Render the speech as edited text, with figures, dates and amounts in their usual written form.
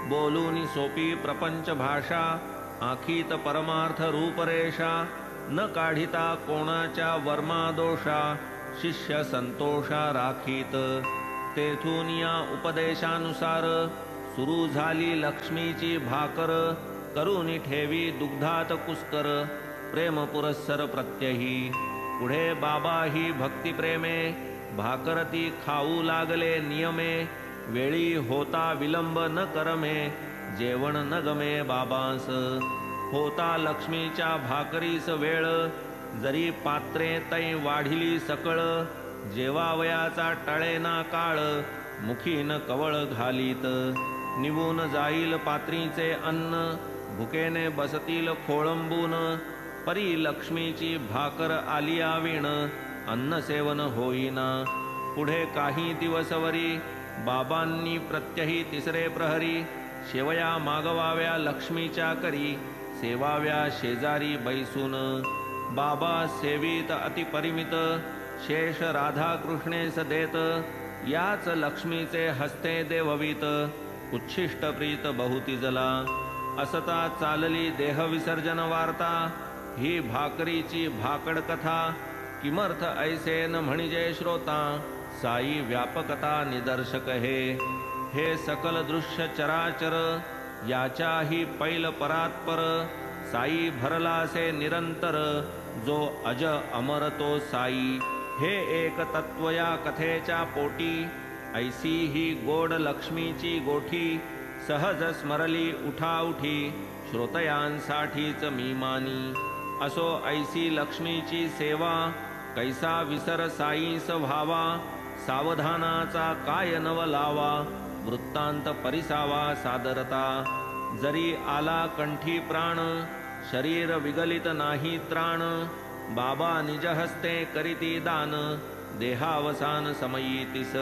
बोलूनी सोपी प्रपंच भाषा, आखीत परमार्थ रूपरेषा, न काढिता कोणाच्या वर्मा दोषा, शिष्य संतोषा राखीत। तेथून या उपदेशानुसार सुरू झाली लक्ष्मीची भाकर, करुनी ठेवी दुग्धात कुस्कर, प्रेम पुरस्सर प्रत्यही। पुढे बाबा ही भक्तिप्रेमे, भाकर ती खाऊ लागले नियमे, वेळी होता विलंब न करमे, जेवण न गमे बाबांस। होता लक्ष्मीच्या भाकरीस वेळ, जरी पात्रे तै वाढिली सकळ, जेवावयाचा टळेना काळ, मुखीन कवळ घालीत। निवून जाईल पात्रीचे अन्न, भुकेने बसतील खोळंबून, परी लक्ष्मीची भाकर आली आवीण, अन्न सेवन होईना। पुढे काही दिवसवरी बाबांनी प्रत्यही तिसरे प्रहरी, शेवया मागवाव्या लक्ष्मीच्या करी, सेवाव्या शेजारी बैसून। बाबा सेवित अतिपरिमित, शेष राधा कृष्णेस देत, याच लक्ष्मीचे हस्ते देववीत, उच्छिष्ट प्रीत बहुती जला। असता चालली देह विसर्जन वार्ता, ही भाकरीची भाकड कथा, किमर्थ ऐसे न म्हणजे श्रोता, साई व्यापकता निदर्शक हे। हे सकल दृश्य चराचर, याच्याही पैल परात्पर, साई भरलासे निरंतर, जो अज अमर तो साई। हे एक तत्व या कथेच्या पोटी, ऐसी ही गोड लक्ष्मीची गोठी, सहज स्मरली उठाउठी, श्रोतयांसाठीच मी मानी। असो ऐसी लक्ष्मीची सेवा, कैसा विसर साईस व्हावा, सावधानाचा काय नव लावा, वृत्तांत परिसावा सादरता। जरी आला कंठी प्राण, शरीर विगलित नाही त्राण, बाबा निजहस्ते करीती दान, देहावसान समयीतीस।